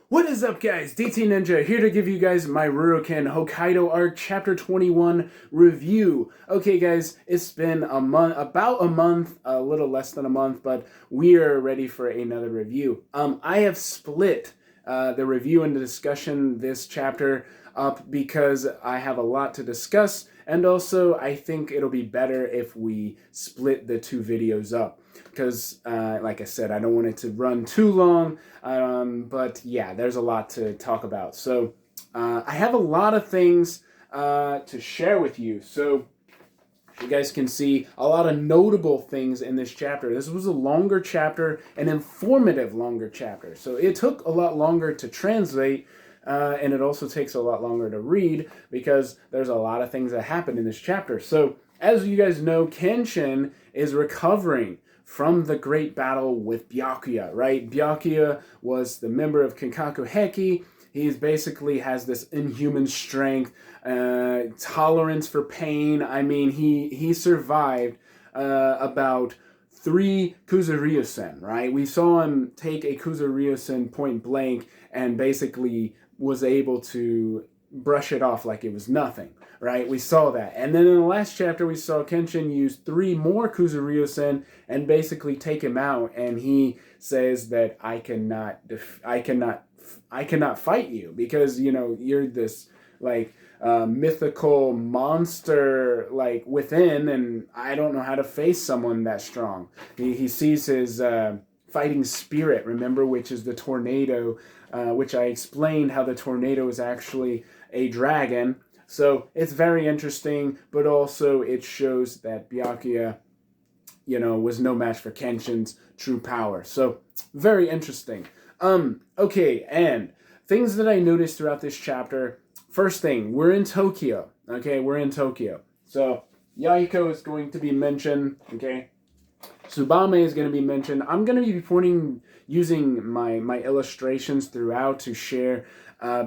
What is up, guys? DT Ninja here to give you guys my RuroKen Hokkaido Arc Chapter 21 review. Okay, guys, it's been about a month, a little less than a month, but we are ready for another review. I have split the review and the discussion this chapter up because I have a lot to discuss, and also I think it'll be better if we split the two videos up. Because, like I said, I don't want it to run too long, but yeah, there's a lot to talk about. So, I have a lot of things to share with you. So, you guys can see a lot of notable things in this chapter. This was a longer chapter, an informative longer chapter. So, it took a lot longer to translate, and it also takes a lot longer to read because there's a lot of things that happen in this chapter. So, as you guys know, Kenshin is recovering from the great battle with Byakuya, right? Byakuya was the member of Kenkaku Heki. He basically has this inhuman strength, tolerance for pain. I mean, he survived about 3 Kuzuryu-sen, right? We saw him take a Kuzuryu-sen point blank and basically was able to brush it off like it was nothing, right? We saw that. And then in the last chapter, we saw Kenshin use 3 more Kuzuryu-sen and basically take him out. And he says that I cannot fight you because, you know, you're this like mythical monster like within, and I don't know how to face someone that strong. He sees his fighting spirit, remember, which is the tornado, which I explained how the tornado is actually a dragon. So it's very interesting, but also it shows that Byakuya, you know, was no match for Kenshin's true power. So very interesting. Okay, and things that I noticed throughout this chapter. First thing, we're in Tokyo. Okay, we're in Tokyo. So Yahiko is going to be mentioned. Okay, Tsubame is going to be mentioned. I'm going to be using my illustrations throughout to share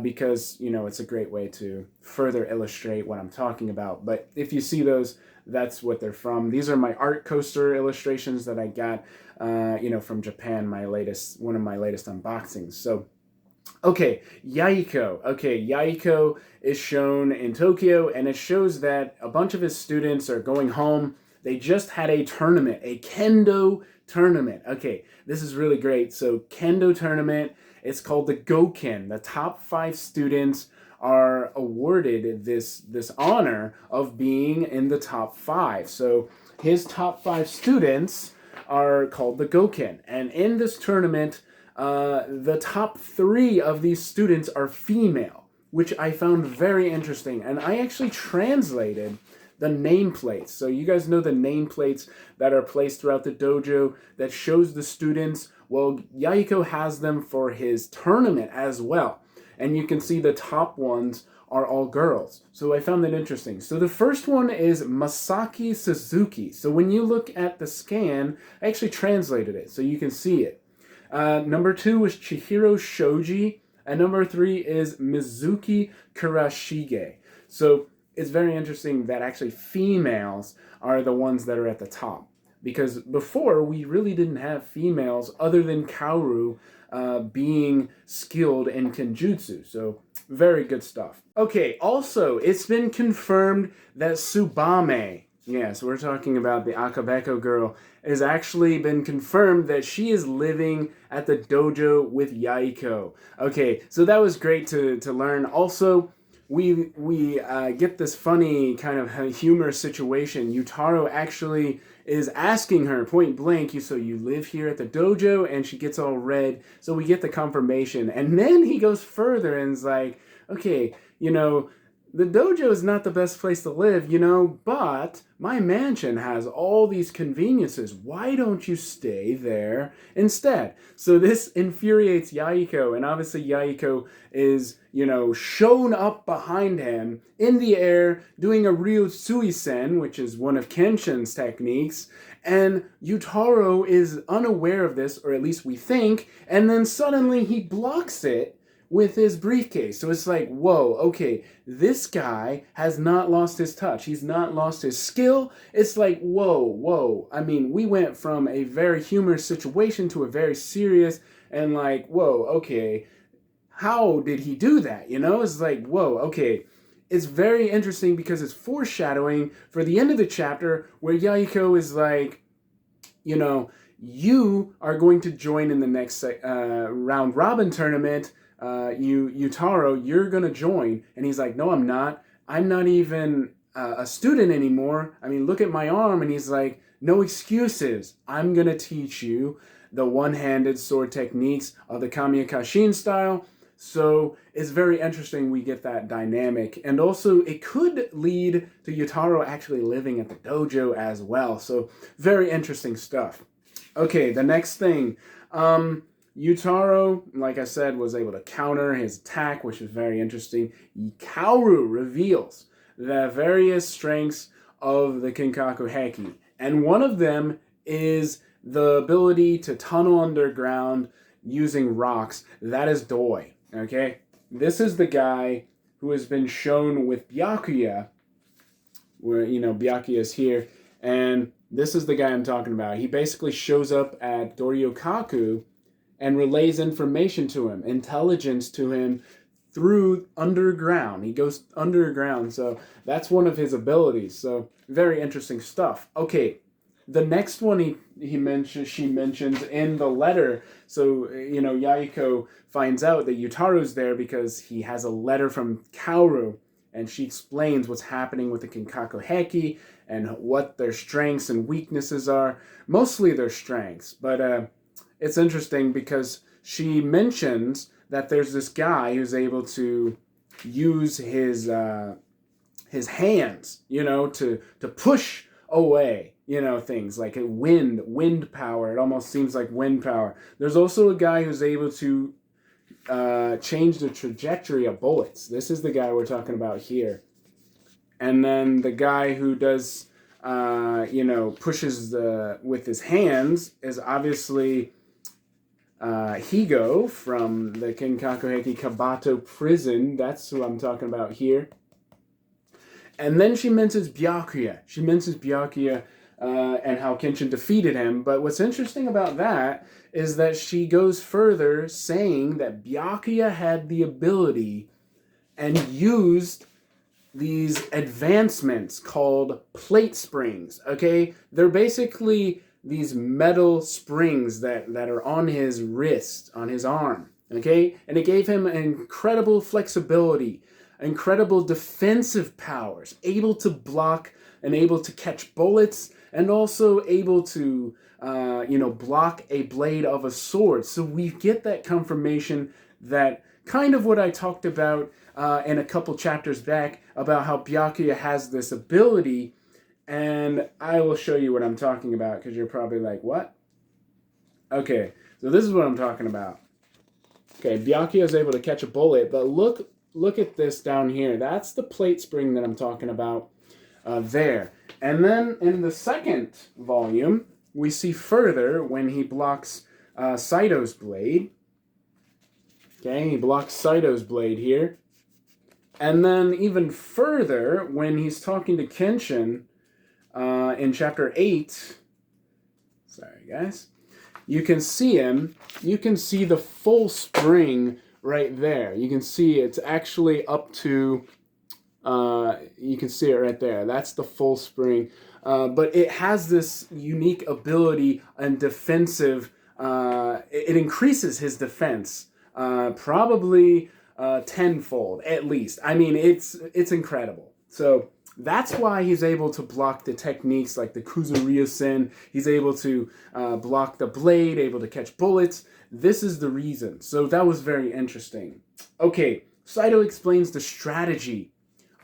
because, you know, it's a great way to further illustrate what I'm talking about. But if you see those, that's what they're from. These are my art coaster illustrations that I got, you know, from Japan, one of my latest unboxings. So, okay, Yahiko. Okay, Yahiko is shown in Tokyo, and it shows that a bunch of his students are going home. They just had a tournament, a kendo tournament. Okay, this is really great. So, kendo tournament, it's called the Goken. The top 5 students are awarded this honor of being in the top 5. So, his top 5 students are called the Goken. And in this tournament, the top 3 of these students are female, which I found very interesting. And I actually translated the nameplates. So you guys know the nameplates that are placed throughout the dojo that shows the students. Well, Yahiko has them for his tournament as well. And you can see the top ones are all girls. So I found that interesting. So the first one is Masaki Suzuki. So when you look at the scan, I actually translated it so you can see it. Number 2 is Chihiro Shoji. And number 3 is Mizuki Kurashige. So it's very interesting that actually females are the ones that are at the top. Because before, we really didn't have females other than Kaoru being skilled in Kenjutsu. So, very good stuff. Okay, also, it's been confirmed that Tsubame, yes, we're talking about the Akabeko girl, has actually been confirmed that she is living at the dojo with Yahiko. Okay, so that was great to learn. Also, we get this funny kind of humor situation. Yutaro actually is asking her point blank, so you live here at the dojo? And she gets all red. So we get the confirmation. And then he goes further and is like, okay, you know, the dojo is not the best place to live, you know, but my mansion has all these conveniences. Why don't you stay there instead? So this infuriates Yahiko, and obviously Yahiko is, you know, shown up behind him in the air doing a Ryutsui-sen, which is one of Kenshin's techniques, and Yutaro is unaware of this, or at least we think, and then suddenly he blocks it with his briefcase. So it's like, whoa, okay, this guy has not lost his touch. He's not lost his skill. It's like, whoa. I mean, we went from a very humorous situation to a very serious and like, whoa, okay, how did he do that? You know, it's like, whoa, okay. It's very interesting because it's foreshadowing for the end of the chapter where Yahiko is like, you know, you are going to join in the next round robin tournament. Utaro, you're going to join. And he's like, no, I'm not. I'm not even a student anymore. I mean, look at my arm. And he's like, no excuses. I'm going to teach you the one-handed sword techniques of the Kamiya style. So it's very interesting we get that dynamic. And also it could lead to Yutaro actually living at the dojo as well. So very interesting stuff. Okay, the next thing. Yutaro, like I said, was able to counter his attack, which is very interesting. Kaoru reveals the various strengths of the Kinkaku Heki. And one of them is the ability to tunnel underground using rocks. That is Doi. Okay? This is the guy who has been shown with Byakuya, where, you know, Byakuya is here, and this is the guy I'm talking about. He basically shows up at Doryokaku and relays information to him, intelligence to him through underground. He goes underground, so that's one of his abilities. So very interesting stuff. Okay, the next one she mentions in the letter. So, you know, Yahiko finds out that Yutaro's there because he has a letter from Kaoru, and she explains what's happening with the Kinkaku Heki and what their strengths and weaknesses are. Mostly their strengths, but it's interesting because she mentions that there's this guy who's able to use his hands, you know, to push away, you know, things like wind power. It almost seems like wind power. There's also a guy who's able to change the trajectory of bullets. This is the guy we're talking about here. And then the guy who does, you know, pushes with his hands is obviously Higo from the Kinkaku Heki Kabato prison. That's who I'm talking about here. And then she mentions Byakuya. And how Kenshin defeated him. But what's interesting about that is that she goes further saying that Byakuya had the ability and used these advancements called plate springs, okay? They're basically these metal springs that are on his wrist, on his arm, okay? And it gave him incredible flexibility, incredible defensive powers, able to block and able to catch bullets, and also able to, you know, block a blade of a sword. So we get that confirmation that kind of what I talked about in a couple chapters back about how Byakuya has this ability, and I will show you what I'm talking about because you're probably like, what? Okay, so this is what I'm talking about. Okay, Byakuya is able to catch a bullet, but look at this down here. That's the plate spring that I'm talking about there. And then in the second volume, we see further when he blocks Saito's blade. Okay, he blocks Saito's blade here. And then even further, when he's talking to Kenshin in chapter 8, sorry guys, you can see him, you can see the full spring right there. You can see it's actually up to, you can see it right there. That's the full spring. But it has this unique ability and defensive, it increases his defense, probably tenfold at least. I mean, it's incredible. So that's why he's able to block the techniques like the Kuzuryu-sen. He's able to block the blade, able to catch bullets. This is the reason. So that was very interesting. Okay, Saito explains the strategy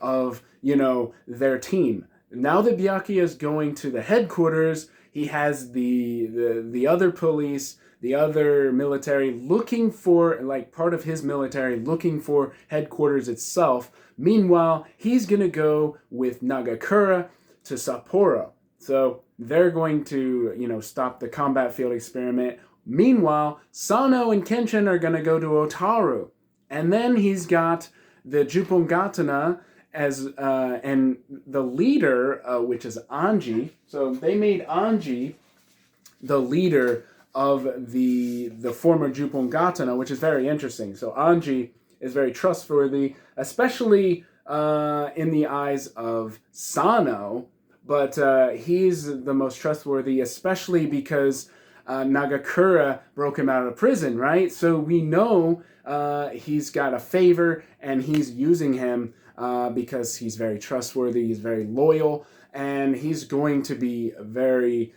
of, you know, their team. Now that Byakuya is going to the headquarters, he has the other police, the other military looking for, like part of his military looking for headquarters itself. Meanwhile, he's going to go with Nagakura to Sapporo. So they're going to, you know, stop the combat field experiment. Meanwhile, Sano and Kenshin are going to go to Otaru. And then he's got the Jupongatana as and the leader, which is Anji. So they made Anji the leader of the former Jupongatana, which is very interesting. So Anji is very trustworthy, especially in the eyes of Sano, but he's the most trustworthy, especially because Nagakura broke him out of prison, right? So we know he's got a favor, and he's using him because he's very trustworthy, he's very loyal, and he's going to be very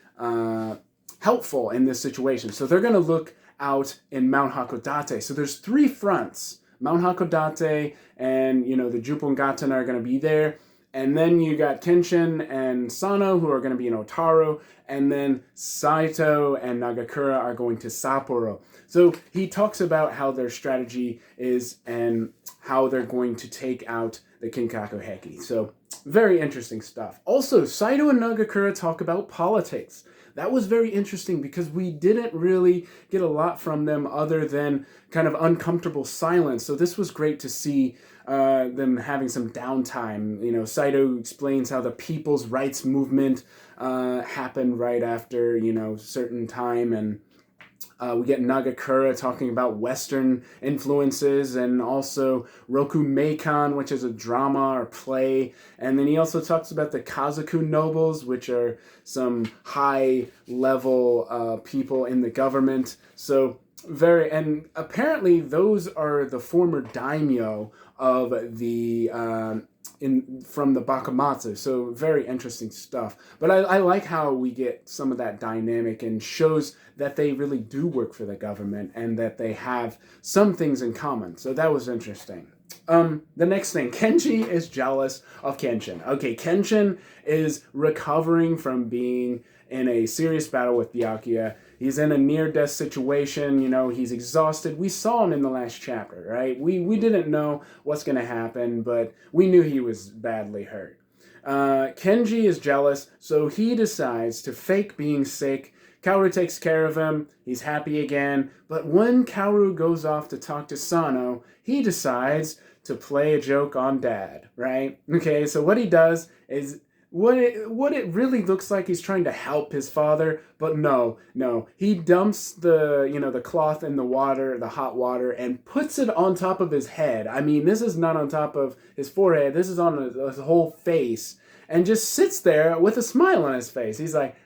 helpful in this situation. So they're going to look out in Mount Hakodate. So there's 3 fronts. Mount Hakodate and, the Jupongatana are going to be there. And then you got Kenshin and Sano, who are going to be in Otaro. And then Saito and Nagakura are going to Sapporo. So he talks about how their strategy is and how they're going to take out the Kinkaku Heki. So very interesting stuff. Also, Saito and Nagakura talk about politics. That was very interesting because we didn't really get a lot from them other than kind of uncomfortable silence. So this was great to see them having some downtime. Saito explains how the People's Rights Movement happened right after, certain time, and we get Nagakura talking about Western influences, and also Roku Meikan, which is a drama or play. And then he also talks about the Kazoku nobles, which are some high-level people in the government. So and apparently those are the former daimyo of the from the Bakamatsu. So very interesting stuff. But I like how we get some of that dynamic and shows that they really do work for the government and that they have some things in common. So that was interesting. The next thing, Kenji is jealous of Kenshin. Okay, Kenshin is recovering from being in a serious battle with Byakuya. He's in a near-death situation, he's exhausted. We saw him in the last chapter, right? We didn't know what's going to happen, but we knew he was badly hurt. Kenji is jealous, so he decides to fake being sick. Kaoru takes care of him, he's happy again, but when Kaoru goes off to talk to Sano, he decides to play a joke on Dad, right? Okay, so what he does is what it really looks like he's trying to help his father, but no. He dumps the cloth in the water, the hot water, and puts it on top of his head. I mean, this is not on top of his forehead, this is on his whole face, and just sits there with a smile on his face. He's like,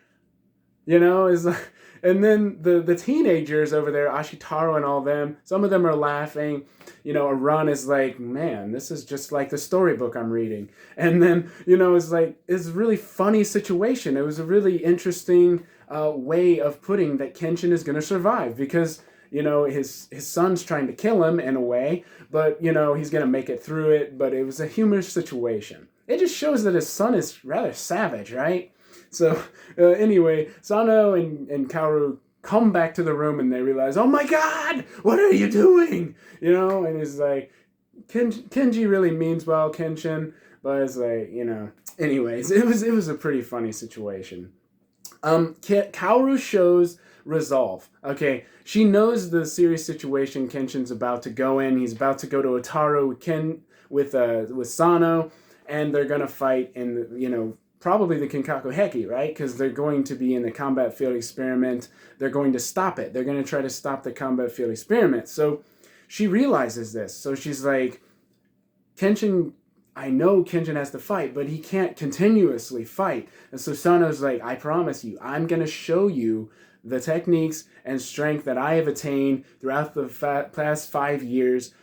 is like, and then the teenagers over there, Ashitaro and all them, some of them are laughing. Arun is like, man, this is just like the storybook I'm reading. And then, it's a really funny situation. It was a really interesting way of putting that Kenshin is going to survive because, his son's trying to kill him in a way, but, he's going to make it through it. But it was a humorous situation. It just shows that his son is rather savage, right? So anyway, Sano and Kaoru come back to the room and they realize, oh my God, what are you doing? And it's like, Kenji really means well, Kenshin, but it's like, anyways, it was a pretty funny situation. Kaoru shows resolve. Okay, she knows the serious situation Kenshin's about to go in. He's about to go to Otaro with Sano, and they're gonna fight in probably the Kinkaku Heki, right? Because they're going to be in the combat field experiment. They're going to stop it. They're going to try to stop the combat field experiment. So she realizes this. So she's like, Kenshin, I know Kenshin has to fight, but he can't continuously fight. And so Sano's like, I promise you, I'm going to show you the techniques and strength that I have attained throughout the past 5 years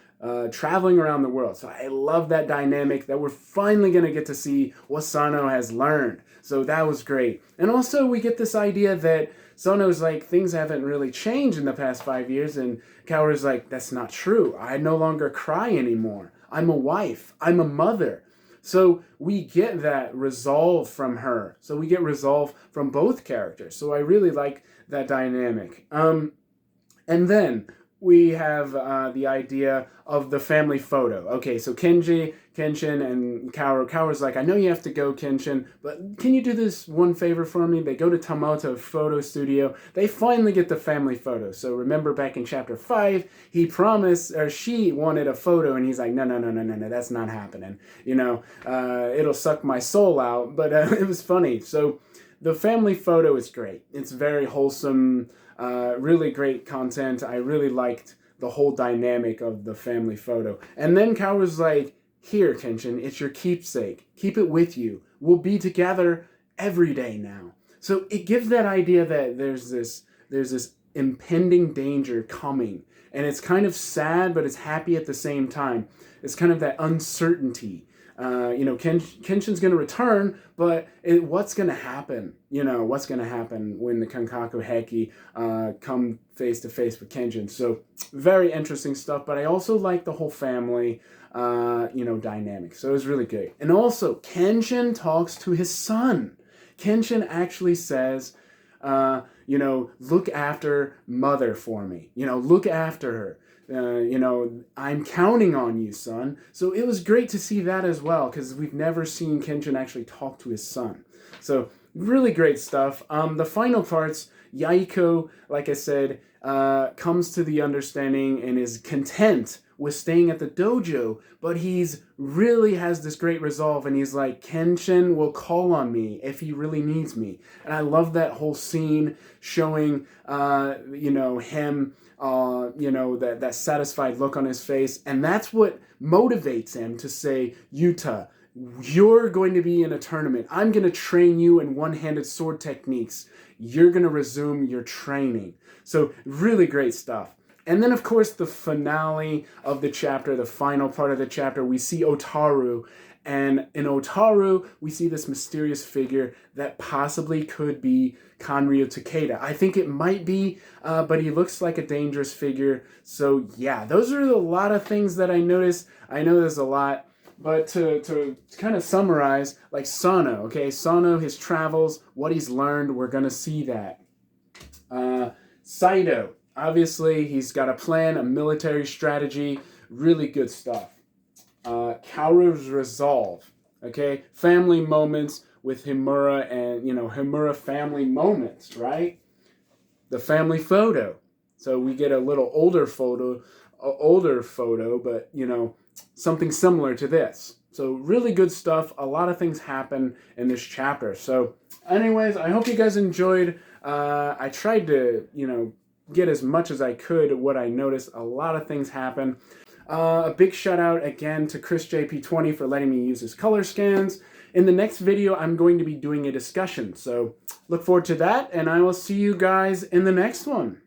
traveling around the world. So I love that dynamic that we're finally going to get to see what Sano has learned. So that was great. And also we get this idea that Sano's like, things haven't really changed in the past 5 years, and Kaoru's like, that's not true. I no longer cry anymore. I'm a wife. I'm a mother. So we get that resolve from her. So we get resolve from both characters. So I really like that dynamic. And then we have the idea of the family photo. Okay, so Kenji, Kenshin, and Kaoru. Kaoru's like, I know you have to go, Kenshin, but can you do this one favor for me? They go to Tamoto Photo Studio. They finally get the family photo. So remember back in chapter 5, he promised, or she wanted a photo, and he's like, no, that's not happening. It'll suck my soul out, but it was funny. So the family photo is great. It's very wholesome. Really great content. I really liked the whole dynamic of the family photo. And then Kaoru's like, here, Kenshin, it's your keepsake. Keep it with you. We'll be together every day now. So it gives that idea that there's this impending danger coming. And it's kind of sad, but it's happy at the same time. It's kind of that uncertainty. Kenshin's going to return, but what's going to happen? What's going to happen when the Kankaku Heki come face to face with Kenshin? So very interesting stuff, but I also like the whole family, dynamic. So it was really good. And also, Kenshin talks to his son. Kenshin actually says, look after mother for me. Look after her. I'm counting on you, son. So it was great to see that as well, because we've never seen Kenshin actually talk to his son. So really great stuff. The final parts, Yaiko, like I said, comes to the understanding and is content with staying at the dojo, but he's really has this great resolve, and he's like, Kenshin will call on me if he really needs me. And I love that whole scene showing, him, that satisfied look on his face, and that's what motivates him to say, Yuta, you're going to be in a tournament. I'm going to train you in one-handed sword techniques. You're going to resume your training. So really great stuff. And then, of course, the finale of the chapter, the final part of the chapter, we see Otaru. And in Otaru, we see this mysterious figure that possibly could be Kanryu Takeda. I think it might be, but he looks like a dangerous figure. So, yeah, those are a lot of things that I noticed. I know there's a lot. But to kind of summarize, like Sano, okay? Sano, his travels, what he's learned, we're going to see that. Saito. Obviously, he's got a plan, a military strategy, really good stuff. Kaoru's resolve, okay? Family moments with Himura and, Himura family moments, right? The family photo. So we get a little older photo, but, something similar to this. So really good stuff. A lot of things happen in this chapter. So anyways, I hope you guys enjoyed. I tried to, get as much as I could what I noticed. A lot of things happen. A big shout out again to Chris JP20 for letting me use his color scans. In the next video, I'm going to be doing a discussion. So look forward to that, and I will see you guys in the next one.